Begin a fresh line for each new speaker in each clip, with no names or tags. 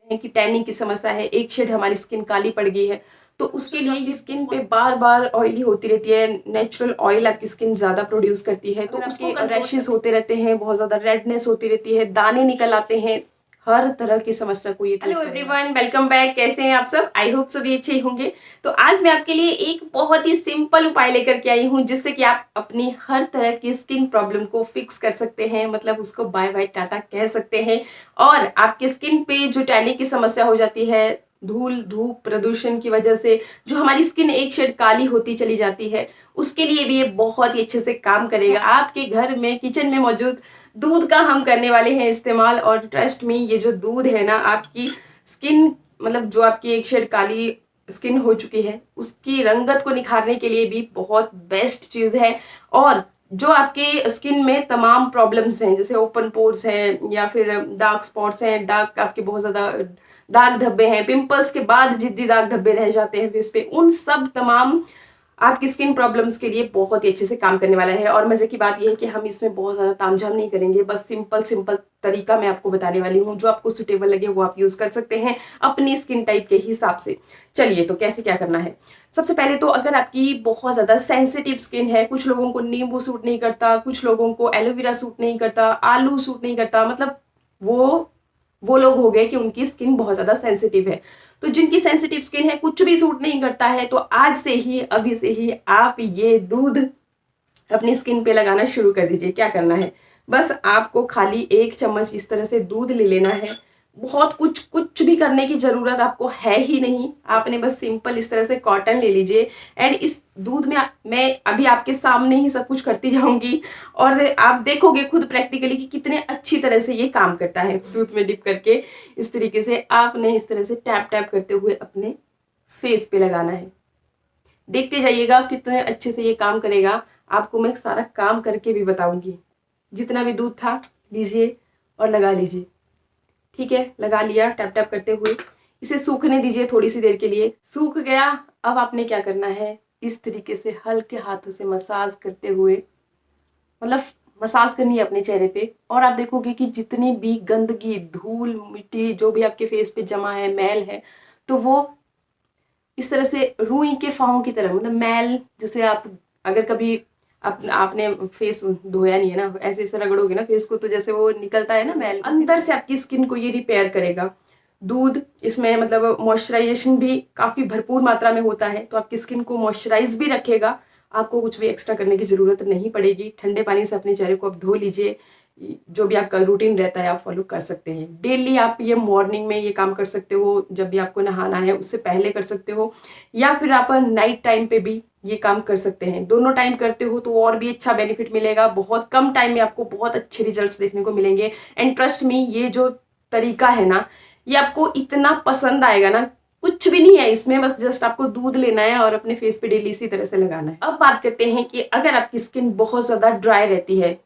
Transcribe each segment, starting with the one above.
हैं कि टैनिंग की समस्या है, एक शेड हमारी स्किन काली पड़ गई है, तो उसके लिए ये स्किन पे बार-बार ऑयली होती रहती है, नेचुरल ऑयल आपकी स्किन ज़्यादा प्रोड्यूस करती है, तो उसके रैशेज़ होते रहते हैं, बहुत ज़्यादा रेडनेस होती रहती है, दाने निकल आते हैं, हर तरह की समस्या को ये हेलो एवरीवन, वेलकम बैक। कैसे हैं आप सब? आई होप सभी अच्छे होंगे। तो आज मैं आपके लिए एक बहुत ही सिंपल उपाय लेकर के आई हूँ, जिससे कि आप अपनी हर तरह की स्किन प्रॉब्लम को फिक्स कर सकते हैं, मतलब उसको बाय बाय टाटा कह सकते हैं। और आपके स्किन पे जो टैनिंग की समस्या हो जाती है, धूल धूप प्रदूषण की वजह से जो हमारी स्किन एक शेड काली होती चली जाती है, उसके लिए भी ये बहुत ही अच्छे से काम करेगा। आपके घर में किचन में मौजूद दूध का हम करने वाले हैं इस्तेमाल, और ट्रस्ट मी, ये जो दूध है ना, आपकी स्किन, मतलब जो आपकी एक शेड काली स्किन हो चुकी है, उसकी रंगत को निखारने के लिए भी बहुत बेस्ट चीज है। और जो आपके स्किन में तमाम प्रॉब्लम्स हैं, जैसे ओपन पोर्स हैं, या फिर डार्क स्पॉट्स हैं, डार्क आपके बहुत ज्यादा दाग धब्बे हैं, पिंपल्स के बाद जिद्दी दाग धब्बे रह जाते हैं फेस पे, उन सब तमाम आपकी स्किन प्रॉब्लम्स के लिए बहुत ही अच्छे से काम करने वाला है। और मजे की बात यह है कि हम इसमें बहुत ज्यादा तामझाम नहीं करेंगे, बस सिंपल सिंपल तरीका मैं आपको बताने वाली हूँ, जो आपको सुटेबल लगे वो आप यूज कर सकते हैं अपनी स्किन टाइप के हिसाब से। चलिए, तो कैसे क्या करना है। सबसे पहले तो अगर आपकी बहुत ज्यादा सेंसिटिव स्किन है, कुछ लोगों को नींबू सूट नहीं करता, कुछ लोगों को एलोवेरा सूट नहीं करता, आलू सूट नहीं करता, मतलब वो लोग हो गए कि उनकी स्किन बहुत ज्यादा सेंसिटिव है। तो जिनकी सेंसिटिव स्किन है, कुछ भी सूट नहीं करता है, तो आज से ही, अभी से ही आप ये दूध अपनी स्किन पे लगाना शुरू कर दीजिए। क्या करना है, बस आपको खाली 1 चम्मच इस तरह से दूध ले लेना है। बहुत कुछ भी करने की जरूरत आपको है ही नहीं, आपने बस सिंपल इस तरह से कॉटन ले लीजिए। एंड इस दूध में मैं अभी आपके सामने ही सब कुछ करती जाऊंगी, और आप देखोगे खुद प्रैक्टिकली कि कितने अच्छी तरह से ये काम करता है। दूध में डिप करके इस तरीके से आपने इस तरह से टैप टैप करते हुए अपने फेस पे लगाना है। देखते जाइएगा कितने अच्छे से ये काम करेगा। आपको मैं सारा काम करके भी बताऊंगी। जितना भी दूध था लीजिए और लगा लीजिए। ठीक है, लगा लिया टैप टैप करते हुए। इसे सूखने दीजिए थोड़ी सी देर के लिए। सूख गया। अब आपने क्या करना है, इस तरीके से हल्के हाथों से मसाज करते हुए, मतलब मसाज करनी है अपने चेहरे पे, और आप देखोगे कि जितनी भी गंदगी, धूल, मिट्टी जो भी आपके फेस पे जमा है, मैल है, तो वो इस तरह से रुई के फाहों की तरह, मतलब मैल, जैसे आप अगर कभी आपने फेस धोया नहीं है ना, ऐसे ऐसे रगड़ोगे ना फेस को, तो जैसे वो निकलता है ना मैल, अंदर से आपकी स्किन को ये रिपेयर करेगा। दूध इसमें मतलब मॉइस्चराइजेशन भी काफी भरपूर मात्रा में होता है, तो आपकी स्किन को मॉइस्चराइज भी रखेगा। आपको कुछ भी एक्स्ट्रा करने की जरूरत नहीं पड़ेगी। ठंडे पानी से अपने चेहरे को आप धो लीजिए। जो भी आपका रूटीन रहता है आप फॉलो कर सकते हैं डेली। आप ये मॉर्निंग में ये काम कर सकते हो, जब भी आपको नहाना है उससे पहले कर सकते हो, या फिर आप नाइट टाइम पे भी ये काम कर सकते हैं। दोनों टाइम करते हो तो और भी अच्छा बेनिफिट मिलेगा। बहुत कम टाइम में आपको बहुत अच्छे रिजल्ट्स देखने को मिलेंगे। एंड ट्रस्ट मी, ये जो तरीका है ना, ये आपको इतना पसंद आएगा ना। कुछ भी नहीं है इसमें, बस जस्ट आपको दूध लेना है और अपने फेस पे डेली इसी तरह से लगाना है। अब बात करते हैं कि अगर आपकी स्किन बहुत ज्यादा ड्राई रहती है,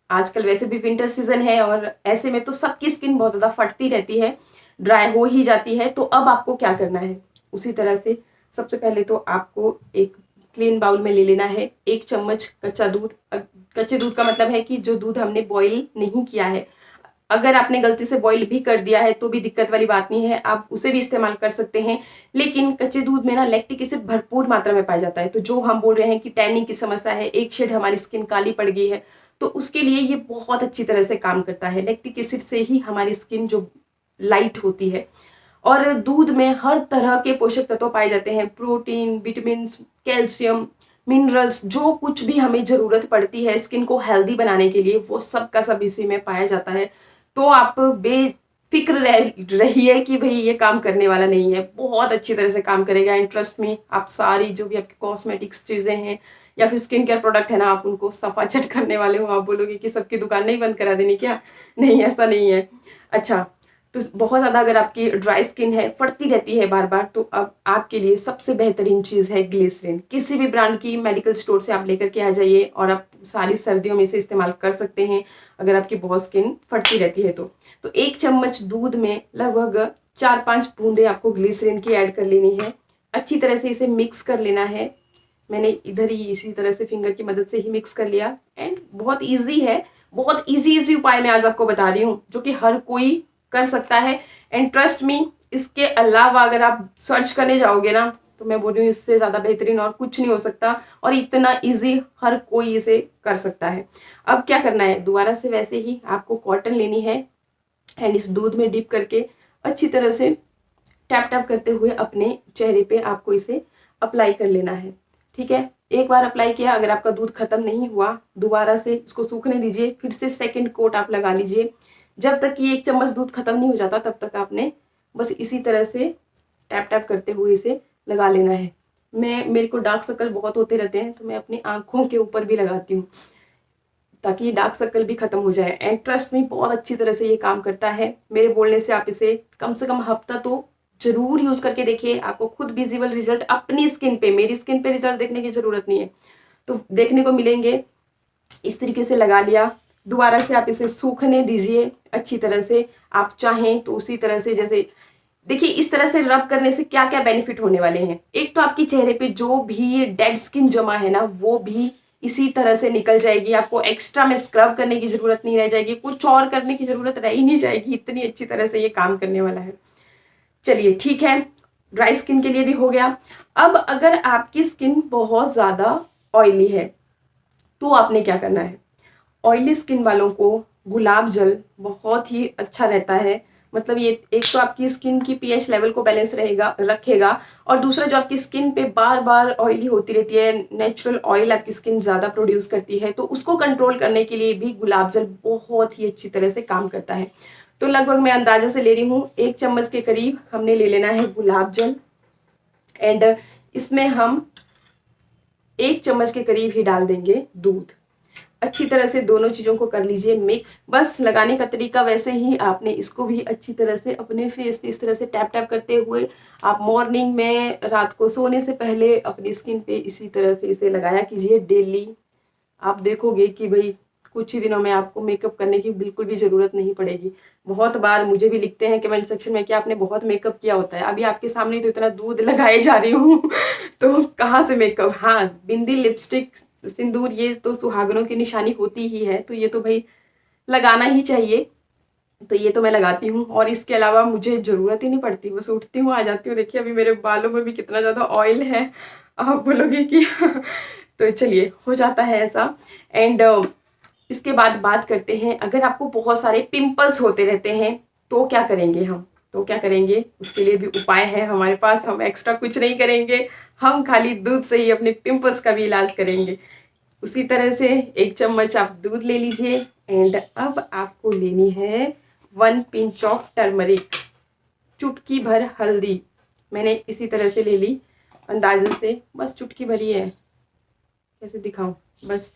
आजकल वैसे भी विंटर सीजन है और ऐसे में तो सबकी स्किन बहुत ज्यादा फटती रहती है, ड्राई हो ही जाती है, तो अब आपको क्या करना है। उसी तरह से सबसे पहले तो आपको एक क्लीन बाउल में ले लेना है 1 चम्मच कच्चा दूध। कच्चे दूध का मतलब है कि जो दूध हमने बॉईल नहीं किया है। अगर आपने गलती से बॉईल भी कर दिया है तो भी दिक्कत वाली बात नहीं है, आप उसे भी इस्तेमाल कर सकते हैं। लेकिन कच्चे दूध में ना लैक्टिक एसिड भरपूर मात्रा में पाया जाता है, तो जो हम बोल रहे हैं कि टैनिंग की समस्या है, एक शेड हमारी स्किन काली पड़ गई है, तो उसके लिए ये बहुत अच्छी तरह से काम करता है। लैक्टिक एसिड से ही हमारी स्किन जो लाइट होती है। और दूध में हर तरह के पोषक तत्व पाए जाते हैं, प्रोटीन, विटामिन, कैल्शियम, मिनरल्स, जो कुछ भी हमें जरूरत पड़ती है स्किन को हेल्दी बनाने के लिए, वो सब का सब इसी में पाया जाता है। तो आप बेफिक्र रहिए कि भाई ये काम करने वाला नहीं है, बहुत अच्छी तरह से काम करेगा। एंड ट्रस्ट में, आप सारी जो भी आपकी कॉस्मेटिक्स चीजें हैं या फिर स्किन केयर प्रोडक्ट है ना, आप उनको सफा चट करने वाले हो। आप बोलोगे कि सबकी दुकान नहीं बंद करा देनी क्या? नहीं, ऐसा नहीं है। अच्छा, तो बहुत ज़्यादा अगर आपकी ड्राई स्किन है, फटती रहती है बार बार, तो अब आपके लिए सबसे बेहतरीन चीज़ है ग्लिसरीन। किसी भी ब्रांड की मेडिकल स्टोर से आप लेकर के आ जाइए, और आप सारी सर्दियों में इसे इस्तेमाल कर सकते हैं अगर आपकी बहुत स्किन फटती रहती है तो 1 चम्मच दूध में लगभग 4-5 बूंदें आपको ग्लिसरीन की ऐड कर लेनी है। अच्छी तरह से इसे मिक्स कर लेना है। मैंने इधर ही इसी तरह से फिंगर की मदद से ही मिक्स कर लिया। एंड बहुत ईजी है, बहुत ईजी उपाय मैं आज आपको बता रही हूँ, जो कि हर कोई कर सकता है। एंड ट्रस्ट मी, इसके अलावा अगर आप सर्च करने जाओगे ना तो मैं बोल रही हूँ इससे ज़्यादा बेहतरीन और कुछ नहीं हो सकता, और इतना ईजी हर कोई इसे कर सकता है। अब क्या करना है, दोबारा से वैसे ही आपको कॉटन लेनी है एंड इस दूध में डिप करके अच्छी तरह से टैप टैप करते हुए अपने चेहरे पे आपको इसे अप्लाई कर लेना है। ठीक है, एक बार अप्लाई किया, अगर आपका दूध खत्म नहीं हुआ दोबारा से इसको सूखने दीजिए, फिर से सेकंड कोट आप लगा लीजिए। जब तक कि 1 चम्मच दूध खत्म नहीं हो जाता तब तक आपने बस इसी तरह से टैप टैप करते हुए इसे लगा लेना है। मेरे को डार्क सर्कल बहुत होते रहते हैं तो मैं अपनी आंखों के ऊपर भी लगाती हूँ ताकि डार्क सर्कल भी खत्म हो जाए। एंड ट्रस्ट में बहुत अच्छी तरह से ये काम करता है। मेरे बोलने से आप इसे कम से कम हफ्ता तो जरूर यूज करके देखिए, आपको खुद विजिबल रिजल्ट अपनी स्किन पे, मेरी स्किन पे रिजल्ट देखने की जरूरत नहीं है, तो देखने को मिलेंगे। इस तरीके से लगा लिया, दोबारा से आप इसे सूखने दीजिए अच्छी तरह से। आप चाहें तो उसी तरह से, जैसे देखिए इस तरह से रब करने से क्या क्या बेनिफिट होने वाले हैं। एक तो आपकी चेहरे पे जो भी डेड स्किन जमा है ना वो भी इसी तरह से निकल जाएगी। आपको एक्स्ट्रा में स्क्रब करने की जरूरत नहीं रह जाएगी, कुछ और करने की जरूरत रह ही नहीं जाएगी, इतनी अच्छी तरह से ये काम करने वाला है। चलिए ठीक है, ड्राई स्किन के लिए भी हो गया। अब अगर आपकी स्किन बहुत ज्यादा ऑयली है तो आपने क्या करना है, ऑयली स्किन वालों को गुलाब जल बहुत ही अच्छा रहता है। मतलब ये एक तो आपकी स्किन की पीएच लेवल को बैलेंस रखेगा, और दूसरा जो आपकी स्किन पे बार बार ऑयली होती रहती है, नेचुरल ऑयल आपकी स्किन ज़्यादा प्रोड्यूस करती है, तो उसको कंट्रोल करने के लिए भी गुलाब जल बहुत ही अच्छी तरह से काम करता है। तो लगभग मैं अंदाजा से ले रही हूँ 1 चम्मच के करीब हमने ले लेना है गुलाब जल। एंड इसमें हम 1 चम्मच के करीब ही डाल देंगे दूध। अच्छी तरह से दोनों चीजों को कर लीजिए मिक्स। बस लगाने का तरीका वैसे ही आपने इसको भी अच्छी तरह से अपने फेस पे इस तरह से टैप टैप करते हुए आप मॉर्निंग में, रात को सोने से पहले अपनी स्किन पे इसी तरह से इसे लगाया कीजिए डेली। आप देखोगे कि भाई कुछ ही दिनों में आपको मेकअप करने की बिल्कुल भी जरूरत नहीं पड़ेगी। बहुत बार मुझे भी लिखते हैं कमेंट सेक्शन में कि आपने बहुत मेकअप किया होता है, अभी आपके सामने तो इतना दूध लगाए जा रही हूँ तो कहाँ से मेकअप। हाँ, बिंदी, लिपस्टिक, सिंदूर ये तो सुहागनों की निशानी होती ही है, तो ये तो भाई लगाना ही चाहिए, तो ये तो मैं लगाती हूँ। और इसके अलावा मुझे जरूरत ही नहीं पड़ती, बस उठती हूँ आ जाती हूँ। देखिए अभी मेरे बालों में भी कितना ज्यादा ऑयल है, आप बोलोगे कि तो चलिए हो जाता है ऐसा। एंड इसके बाद बात करते हैं, अगर आपको बहुत सारे पिंपल्स होते रहते हैं तो क्या करेंगे हम, तो क्या करेंगे उसके लिए भी उपाय है हमारे पास। हम एक्स्ट्रा कुछ नहीं करेंगे, हम खाली दूध से ही अपने पिंपल्स का भी इलाज करेंगे। उसी तरह से 1 चम्मच आप दूध ले लीजिए। एंड अब आपको लेनी है 1 पिंच ऑफ टर्मरिक, चुटकी भर हल्दी। मैंने इसी तरह से ले ली अंदाजे से, बस चुटकी भर ही है, कैसे दिखाऊं बस।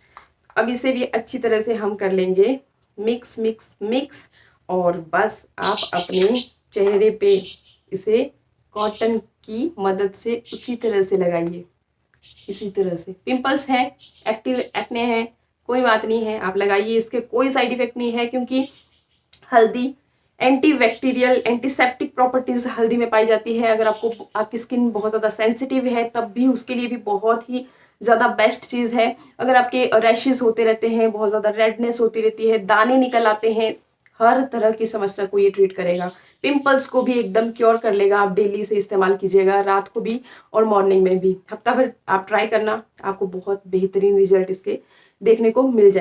अब इसे भी अच्छी तरह से हम कर लेंगे मिक्स मिक्स मिक्स, और बस आप अपने चेहरे पे इसे कॉटन की मदद से उसी तरह से लगाइए, इसी तरह से। पिंपल्स है, एक्टिव एक्ने है, कोई बात नहीं है, आप लगाइए, इसके कोई साइड इफेक्ट नहीं है, क्योंकि हल्दी एंटी बैक्टीरियल, एंटीसेप्टिक प्रॉपर्टीज हल्दी में पाई जाती है। अगर आपकी स्किन बहुत ज़्यादा सेंसिटिव है तब भी उसके लिए भी बहुत ही ज़्यादा बेस्ट चीज़ है। अगर आपके रैशेस होते रहते हैं, बहुत ज़्यादा रेडनेस होती रहती है, दाने निकल आते हैं, हर तरह की समस्या को ये ट्रीट करेगा। पिंपल्स को भी एकदम क्योर कर लेगा। आप डेली से इस्तेमाल कीजिएगा, रात को भी और मॉर्निंग में भी। हफ्ता भर आप ट्राई करना, आपको बहुत बेहतरीन रिजल्ट इसके देखने को मिल जाए।